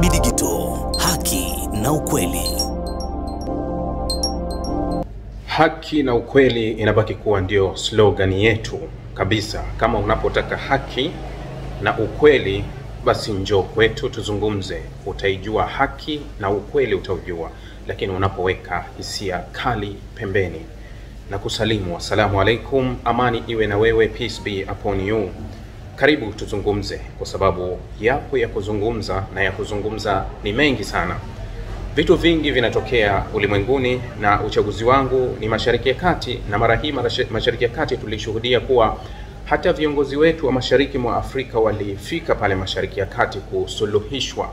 DSB Digital, haki na ukweli. Haki na ukweli inabaki kuwa ndio slogan yetu kabisa. Kama unapotaka haki na ukweli, basi njoo kwetu tuzungumze. Utaijua haki na ukweli utaujua. Lakini unapoweka hisia kali pembeni na kusalimu, assalamu alaikum, amani iwe na wewe, peace be upon you. Karibu tuzungumze, kwa sababu yapo ya kuzungumza, na ya kuzungumza ni mengi sana. Vitu vingi vinatokea ulimwenguni, na uchaguzi wangu ni Mashariki ya Kati, na mara hii Mashariki ya Kati tulishuhudia kuwa hata viongozi wetu wa mashariki mwa Afrika walifika pale Mashariki ya Kati kusuluhishwa.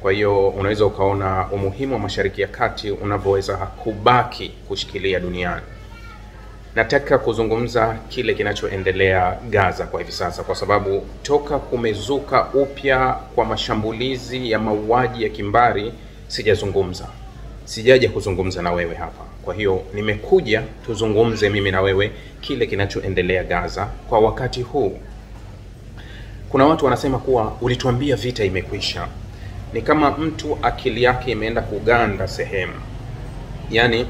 Kwa hiyo unaweza ukaona umuhimu wa Mashariki ya Kati unavyoweza kubaki kushikilia duniani. Nataka kuzungumza kile kinachoendelea Gaza kwa hivi sasa, kwa sababu toka kumezuka upya kwa mashambulizi ya mauaji ya kimbari sijazungumza. Sijaje kuzungumza na wewe hapa. Kwa hiyo nimekuja tuzungumze mimi na wewe kile kinachoendelea Gaza kwa wakati huu. Kuna watu wanasema kuwa ulituambia vita imekwisha. Ni kama mtu akili yake imeenda kuganda sehemu. Yaani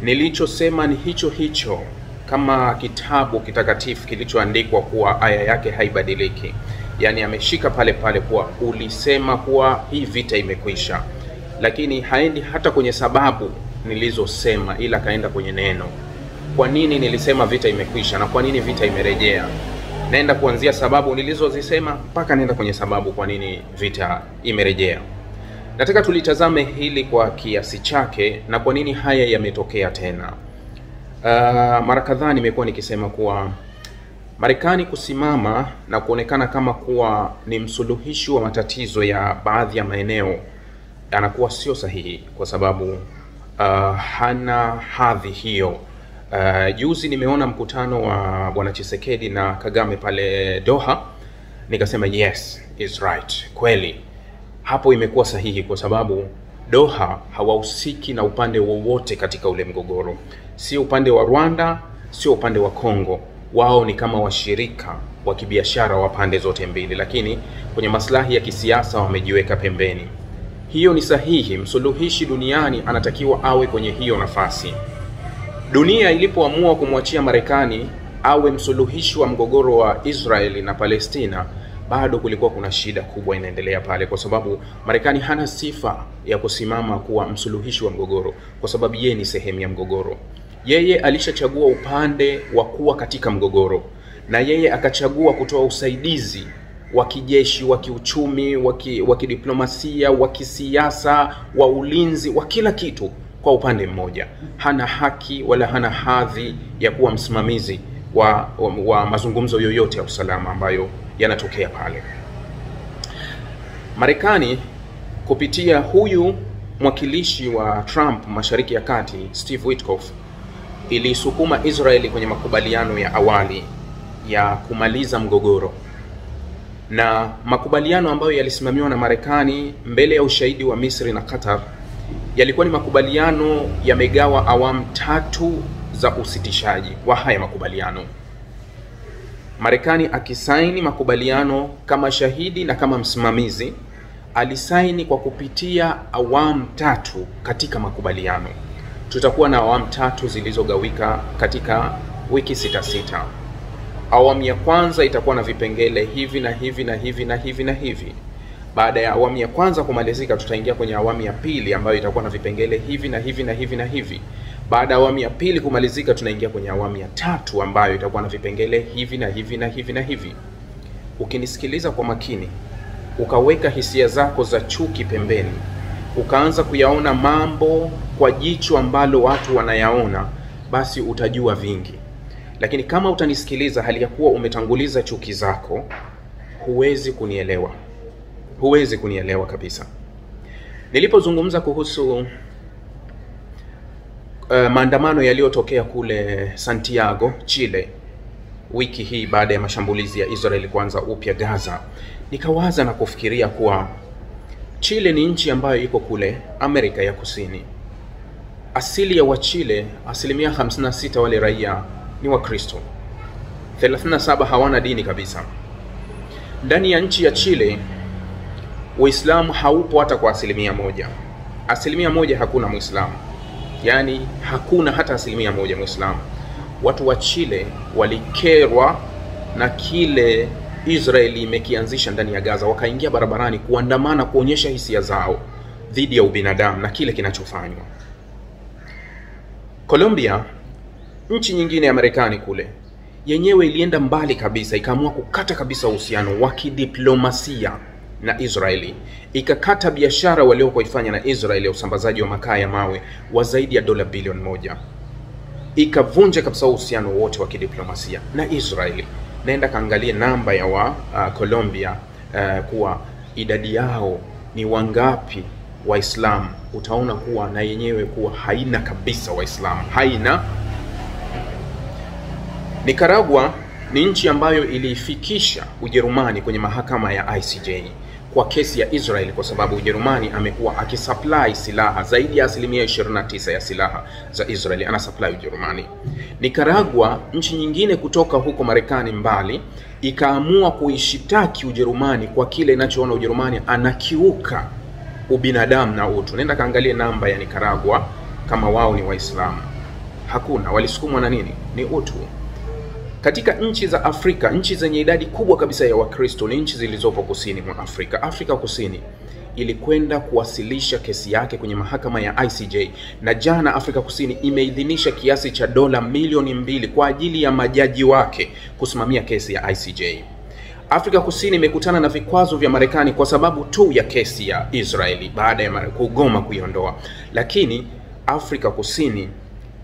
nilichosema ni hicho hicho, kama kitabu kitakatifu kilichoandikwa kuwa aya yake haibadiliki. Yaani ameshika pale pale kuwa ulisema kuwa hii vita imekwisha. Lakini haendi hata kwenye sababu nilizosema, ila kaenda kwenye neno. Kwa nini nilisema vita imekwisha na kwa nini vita imerejea? Naenda kuanzia sababu nilizozisema mpaka naenda kwenye sababu kwa nini vita imerejea. Nataka tulitazame hili kwa kiasi chake na kwa nini haya yametokea tena. Mara kadhaa nimekuwa nikisema kuwa Marekani kusimama na kuonekana kama kuwa ni msuluhishi wa matatizo ya baadhi ya maeneo anakuwa sio sahihi, kwa sababu hana hadhi hiyo. Juzi nimeona mkutano wa Bwana Tshisekedi na Kagame pale Doha, nikasema yes, is right. Kweli hapo imekuwa sahihi, kwa sababu Doha hawahusiki na upande wowote katika ule mgogoro. Sio upande wa Rwanda, sio upande wa Kongo. Wao ni kama washirika wa kibiashara wa pande zote mbili, lakini kwenye maslahi ya kisiasa wamejiweka pembeni. Hiyo ni sahihi. Msuluhishi duniani anatakiwa awe kwenye hiyo nafasi. Dunia ilipoamua kumwachia Marekani awe msuluhishi wa mgogoro wa Israeli na Palestina, bado kulikuwa kuna shida kubwa inaendelea pale, kwa sababu Marekani hana sifa ya kusimama kuwa msuluhishi wa mgogoro, kwa sababu yeye ni sehemu ya mgogoro. Yeye alishachagua upande wa kuwa katika mgogoro, na yeye akachagua kutoa usaidizi wa kijeshi, wa kiuchumi, wa kidiplomasia, wa kisiasa, wa ulinzi, wa kila kitu kwa upande mmoja. Hana haki wala hana hadhi ya kuwa msimamizi wa mazungumzo yoyote ya usalama ambayo yanatokea pale. Marekani kupitia huyu mwakilishi wa Trump Mashariki ya Kati, Steve Witkoff, ilisukuma Israeli kwenye makubaliano ya awali ya kumaliza mgogoro. Na makubaliano ambayo yalisimamiwa na Marekani mbele ya ushahidi wa Misri na Qatar yalikuwa ni makubaliano yamegawa awamu 3 za usitishaji wa haya makubaliano. Marekani akisaini makubaliano kama shahidi na kama msimamizi, alisaini kwa kupitia awamu 3 katika makubaliano. Tutakuwa na awamu 3 zilizogawika katika wiki 6. Awamu ya kwanza itakuwa na vipengele hivi na hivi na hivi na hivi na hivi. Baada ya awamu ya kwanza kumalizika, tutaingia kwenye awamu ya pili ambayo itakuwa na vipengele hivi na hivi na hivi na hivi. Baada ya awamu ya pili kumalizika, tunaingia kwenye awamu ya 3 ambayo itakuwa na vipengele hivi na hivi na hivi na hivi. Ukinisikiliza kwa makini, ukaweka hisia zako za chuki pembeni, ukaanza kuyaona mambo kwa jicho ambalo watu wanayaona, basi utajua vingi. Lakini kama utanisikiliza hali ya kuwa umetanguliza chuki zako, huwezi kunielewa. Huwezi kunielewa kabisa. Nilipozungumza kuhusu maandamano yaliyotokea kule Santiago, Chile, wiki hii baada ya mashambulizi ya Israeli kuanza upya Gaza, nikawaza na kufikiria kuwa Chile ni nchi ambayo iko kule Amerika ya Kusini. Asili ya Wachile, 56% wale raia ni Wakristo. 37 hawana dini kabisa. Ndani ya nchi ya Chile Uislamu haupo hata kwa 1%. 1% hakuna Muislamu. Yani hakuna hata 1% Muislamu. Watu wa Chile walikerwa na kile Israeli imekianzisha ndani ya Gaza, wakaingia barabarani kuandamana kuonyesha hisia zao dhidi ya ubinadamu na kile kinachofanywa. Colombia, nchi nyingine ya Marekani kule, yenyewe ilienda mbali kabisa, ikaamua kukata kabisa uhusiano wa kidiplomasia na Israeli. Ikakata biashara waliokuwa ifanya na Israeli ya usambazaji wa makaa ya mawe wa zaidi ya $1 bilioni. Ikavunja kabisa uhusiano wote wa kidiplomasia na Israeli. Naenda kaangalia namba ya Colombia kuwa idadi yao ni wangapi Waislamu, utaona kuwa na yenyewe kuwa haina kabisa Waislamu, haina. Nicaragua ni nchi ambayo ilifikisha Ujerumani kwenye mahakama ya ICJ kwa kesi ya Israeli, kwa sababu Ujerumani amekuwa akisupply silaha zaidi ya 29% ya silaha za Israeli ana supply Ujerumani. Nicaragua, nchi nyingine kutoka huko Marekani mbali, ikaamua kuishitaki Ujerumani kwa kile inachoona Ujerumani anakiuka ubinadamu na utu. Nenda kaangalie namba ya Nicaragua kama wao ni Waislamu. Hakuna, walisukumwa na nini? Ni utu. Katika nchi za Afrika, nchi zenye idadi kubwa kabisa ya Wakristo ni nchi zilizopo kusini mwa Afrika. Afrika Kusini ilikwenda kuwasilisha kesi yake kwenye mahakama ya ICJ, na jana Afrika Kusini imeidhinisha kiasi cha $2 milioni kwa ajili ya majaji wake kusimamia kesi ya ICJ. Afrika Kusini imekutana na vikwazo vya Marekani kwa sababu tu ya kesi ya Israeli baada ya kugoma kuiondoa. Lakini Afrika Kusini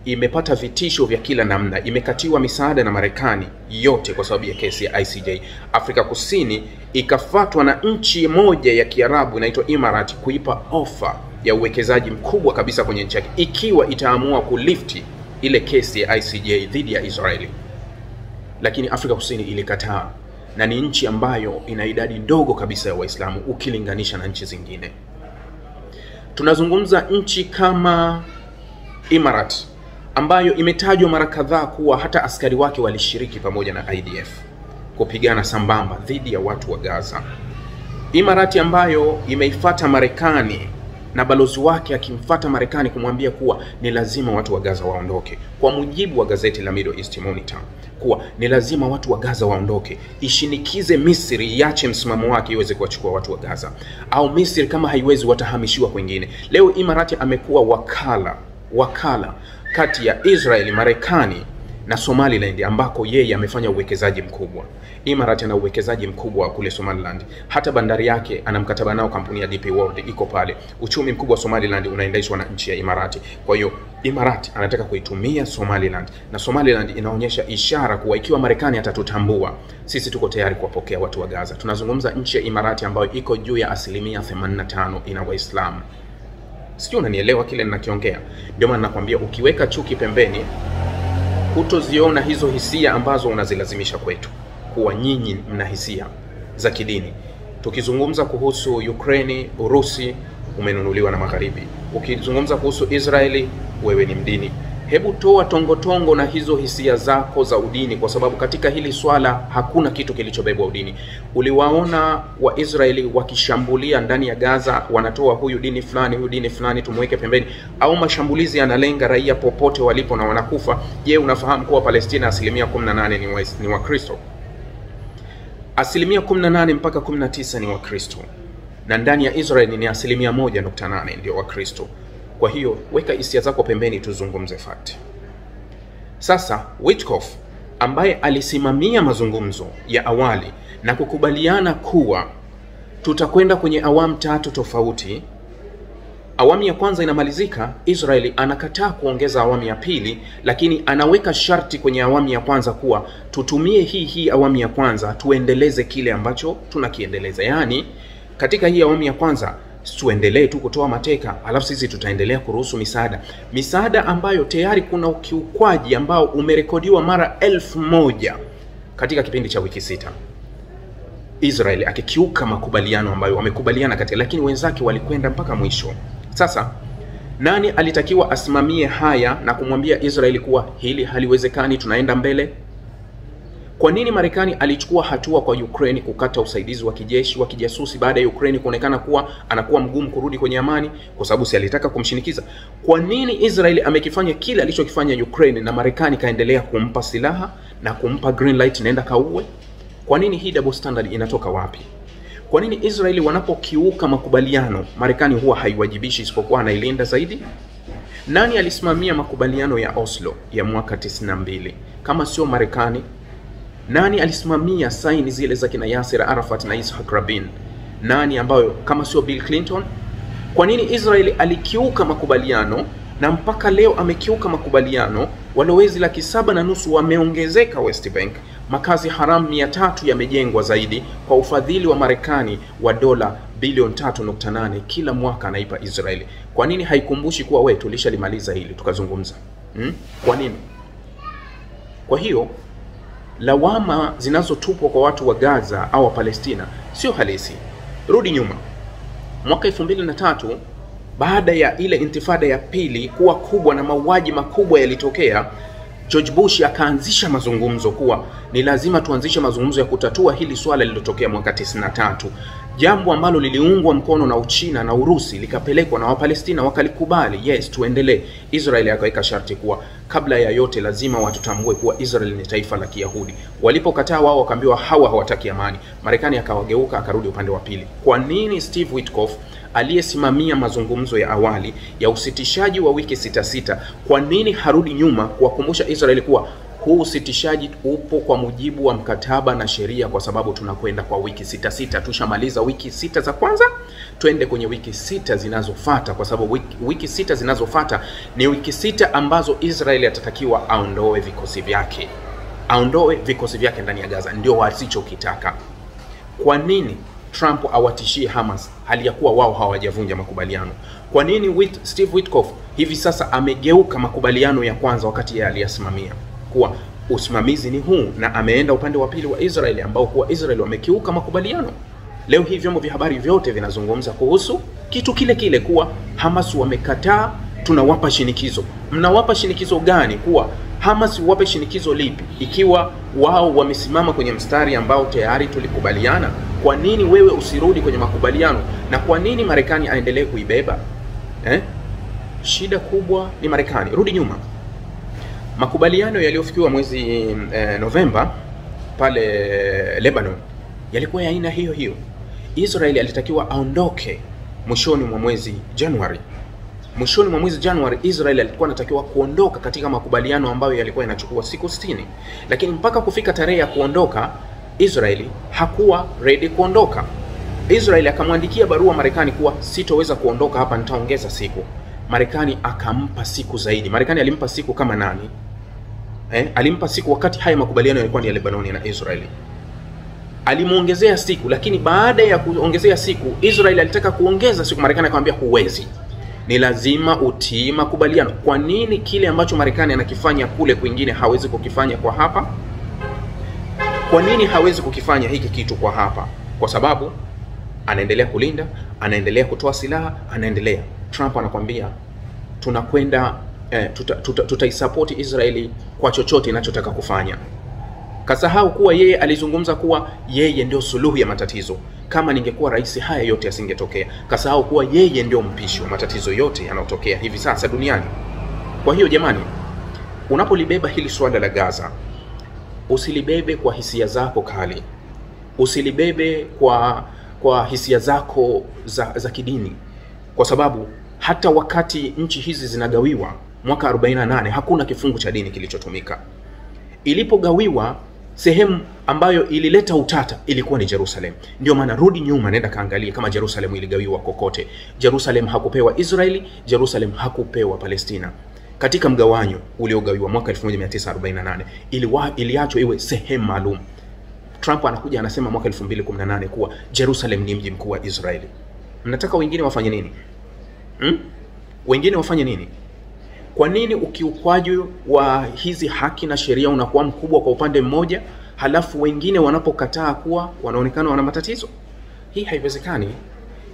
imepata vitisho vya kila namna, imekatiwa misaada na Marekani yote kwa sababu ya kesi ya ICJ. Afrika Kusini ikafatwa na nchi moja ya Kiarabu inaitwa Emirates kuipa ofa ya uwekezaji mkubwa kabisa kwenye nchi yake ikiwa itaamua kulifti ile kesi ya ICJ dhidi ya Israeli. Lakini Afrika Kusini ilikataa, na ni nchi ambayo ina idadi ndogo kabisa ya Waislamu ukilinganisha na nchi zingine. Tunazungumza nchi kama Emirates ambayo imetajwa mara kadhaa kuwa hata askari wake walishiriki pamoja na IDF kupigana sambamba dhidi ya watu wa Gaza. Emirates ambayo imeifuata Marekani na balozi wake akimfuata Marekani kumwambia kuwa ni lazima watu wa Gaza waondoke. Kwa mujibu wa gazeti la Middle East Monitor, kuwa ni lazima watu wa Gaza waondoke, ishinikize Misri iache msimamo wake iweze kuwachukua watu wa Gaza, au Misri kama haiwezi watahamishiwa kwingine. Leo Emirates amekuwa wakala kati ya Israeli, Marekani na Somaliland ambako yeye amefanya uwekezaji mkubwa. Emirates ana uwekezaji mkubwa kule Somaliland. Hata bandari yake ana mkataba nao kampuni ya DP World iko pale. Uchumi mkubwa wa Somaliland unaendeshwa na nchi ya Emirates. Kwa hiyo Emirates anataka kuitumia Somaliland, na Somaliland inaonyesha ishara kuwa ikiwa Marekani atatutambua, sisi tuko tayari kuwapokea watu wa Gaza. Tunazungumza nchi ya Emirates ambayo iko juu ya 85% ina Waislamu. Sio, unanielewa kile ninakiongea? Ndio maana nakwambia ukiweka chuki pembeni, hutoziona hizo hisia ambazo unazilazimisha kwetu kuwa nyinyi mna hisia za kidini. Tukizungumza kuhusu Ukraine, Urusi, umenunuliwa na magharibi. Ukizungumza kuhusu Israeli, wewe ni mdini. Hebu toa tongo na hizo hisia zako za udini, kwa sababu katika hili swala hakuna kitu kilichobebwa udini. Uliwaona wa Israeli wakishambulia ndani ya Gaza, wanatoa huyu dini fulani tumweke pembeni, au mashambulizi yanalenga raia popote walipo na wanakufa. Je, unafahamu kuwa Palestina 18% ni Wakristo? 18% mpaka 19% ni Wakristo, na ndani ya Israeli ni 1.8% ndio Wakristo. Kwa hiyo weka hisia zako pembeni, tuzungumze fact. Sasa Witkoff ambaye alisimamia mazungumzo ya awali na kukubaliana kuwa tutakwenda kwenye awamu 3 tofauti. Awamu ya kwanza inamalizika, Israeli anakataa kuongeza awamu ya pili, lakini anaweka sharti kwenye awamu ya kwanza kuwa tutumie hii awamu ya kwanza tuendeleze kile ambacho tunakiendeleza. Yani katika hii awamu ya kwanza tuendelee tu kutoa mateka, alafu sisi tutaendelea kuruhusu misaada ambayo tayari kuna ukiukwaji ambao umerekodiwa mara 1000 katika kipindi cha wiki 6. Israeli akikiuka makubaliano ambayo wamekubaliana lakini wenzake walikwenda mpaka mwisho. Sasa nani alitakiwa asimamie haya na kumwambia Israeli kuwa hili haliwezekani, tunaenda mbele? Kwa nini Marekani alichukua hatua kwa Ukraine kukata usaidizi wa kijeshi wa kijasusi baada ya Ukraine kuonekana kuwa anakuwa mgumu kurudi kwenye amani? Kwa sababu si alitaka kumshinikiza. Kwa nini Israeli amekifanya kile alichokifanya Ukraine na Marekani kaendelea kumpa silaha na kumpa green light naenda kauwe? Kwa nini hii double standard inatoka wapi? Kwa nini Israeli wanapokiuka makubaliano Marekani huwa haiwajibishi isipokuwa anailinda zaidi? Nani alisimamia makubaliano ya Oslo ya mwaka 92 kama sio Marekani? Nani alisimamia saini zile za kina Yasser Arafat na Yitzhak Rabin? Nani ambayo kama sio Bill Clinton? Kwa nini Israeli alikiuka makubaliano na mpaka leo amekiuka makubaliano? Walowezi 7.5 wameongezeka West Bank. Makazi haramu 300 yamejengwa zaidi kwa ufadhili wa Marekani wa dola bilioni 3.8 kila mwaka anaipa Israeli. Kwa nini haikumbushi kuwa wewe tulishalimaliza hili tukazungumza? Kwa nini? Kwa hiyo lawama zinazotupwa kwa watu wa Gaza au wa Palestina sio halisi. Rudi nyuma. Mwaka 2003 baada ya ile intifada ya pili kuwa kubwa na mauaji makubwa yalitokea, George Bush akaanzisha mazungumzo kuwa ni lazima tuanzishe mazungumzo ya kutatua hili swala lililotokea mwaka 93. Jambo ambalo liliungwa mkono na Uchina na Urusi, likapelekwa na Wapalestina wakalikubali. Yes, tuendelee. Israeli akaweka sharti kuwa kabla ya yote lazima watutambue kuwa Israeli ni taifa la Kiyahudi. Walipokataa wao wakaambiwa hawataki amani. Marekani akawageuka akarudi upande wa pili. Kwa nini Steve Witkoff aliyesimamia mazungumzo ya awali ya usitishaji wa wiki 6 kwa nini harudi nyuma kuwakumbusha Israeli kuwa huu usitishaji upo kwa mujibu wa mkataba na sheria, kwa sababu tunakwenda kwa wiki 6. Tushamaliza wiki 6 za kwanza, twende kwenye wiki 6 zinazofuata, kwa sababu wiki 6 zinazofuata ni wiki 6 ambazo Israeli atatakiwa aondoe vikosi vyake. Aondoe vikosi vyake ndani ya Gaza, ndio wasichokitaka. Kwa nini Trump awatishie Hamas hali ya kuwa wao hawajavunja makubaliano? Kwa nini Steve Witkoff hivi sasa amegeuka makubaliano ya kwanza wakati yeye aliyasimamia kuwa usimamizi ni huu, na ameenda upande wa pili wa Israeli ambao kuwa Israeli wamekiuka makubaliano? Leo hii vyombo vya habari vyote vinazungumza kuhusu kitu kile kile kuwa Hamas wamekataa, tunawapa shinikizo. Mnawapa shinikizo gani? Kuwa Hamas wape shinikizo lipi ikiwa wao wamesimama kwenye mstari ambao tayari tulikubaliana? Kwa nini wewe usirudi kwenye makubaliano? Na kwa nini Marekani aendelee kuibeba? Shida kubwa ni Marekani. Rudi nyuma. Makubaliano yaliyofikiwa mwezi Novemba pale Lebanon yalikuwa ya aina hiyo hiyo. Israeli alitakiwa aondoke mwishoni mwa mwezi Januari. Mwishoni mwa mwezi Januari Israeli alikuwa anatakiwa kuondoka katika makubaliano ambayo yalikuwa yanachukua siku 60. Lakini mpaka kufika tarehe ya kuondoka Israeli hakuwa ready kuondoka. Israeli akamwandikia barua Marekani kuwa sitoweza kuondoka hapa, nitaongeza siku. Marekani akampa siku zaidi. Marekani alimpa siku kama nani? Alimpa siku wakati haya makubaliano yalikuwa ni ya Lebanon na Israeli. Alimuongezea siku, lakini baada ya kuongezea siku Israeli alitaka kuongeza siku. Marekani akamwambia huwezi. Ni lazima utii makubaliano. Kwa nini kile ambacho Marekani anakifanya kule kwingine hawezi kukifanya kwa hapa? Kwa nini hawezi kukifanya hiki kitu kwa hapa? Kwa sababu anaendelea kulinda, anaendelea kutoa silaha, anaendelea. Trump anakuambia tunakwenda tutaisupport Israeli kwa chochote inachotaka kufanya. Kasahau kuwa yeye alizungumza kuwa yeye ndio suluhu ya matatizo. Kama ningekuwa rais haya yote yasingetokea. Kasahau kuwa yeye ndio mpishi wa matatizo yote yanayotokea hivi sasa duniani. Kwa hiyo jamani, unapolibeba hili swala la Gaza, usilibebe kwa hisia zako kali. Usilibebe kwa hisia zako za kidini. Kwa sababu hata wakati nchi hizi zinagawiwa mwaka 48 hakuna kifungu cha dini kilichotumika. Ilipogawiwa, sehemu ambayo ilileta utata ilikuwa ni Jerusalem. Ndio maana rudi nyuma, nenda kaangalia kama Jerusalem iligawiwa kokote. Jerusalem hakupewa Israeli, Jerusalem hakupewa Palestina. Katika mgawanyo uliogawiwa mwaka 1948 iliachwa iwe sehemu maalum. Trump anakuja anasema mwaka 2018 kuwa Jerusalem ni mji mkuu wa Israeli. Mnataka wengine wafanye nini? Wengine wafanye nini? Kwa nini ukiukwaji wa hizi haki na sheria unakuwa mkubwa kwa upande mmoja, halafu wengine wanapokataa kuwa wanaonekana wana matatizo? Hii haiwezekani.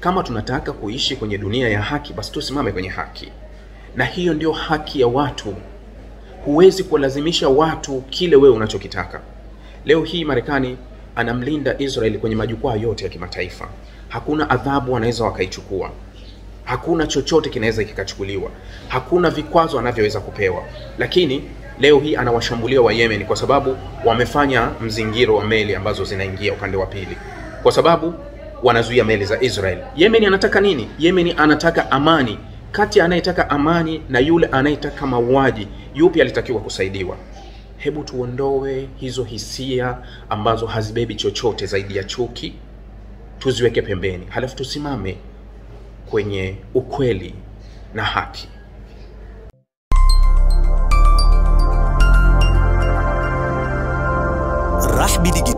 Kama tunataka kuishi kwenye dunia ya haki, basi tusimame kwenye haki. Na hiyo ndio haki ya watu. Huwezi kulazimisha watu kile wewe unachokitaka. Leo hii Marekani anamlinda Israel kwenye majukwaa yote ya kimataifa. Hakuna adhabu wanaweza wakaichukua, hakuna chochote kinaweza kikachukuliwa, hakuna vikwazo anavyoweza kupewa. Lakini leo hii anawashambulia wa Yemen kwa sababu wamefanya mzingiro wa meli ambazo zinaingia upande wa pili, kwa sababu wanazuia meli za Israel. Yemen anataka nini? Yemen anataka amani. Kati anayetaka amani na yule anayetaka mauaji, yupi alitakiwa kusaidiwa? Hebu tuondoe hizo hisia ambazo hazibebi chochote zaidi ya chuki, tuziweke pembeni, halafu tusimame kwenye ukweli na haki. Rahby Digital.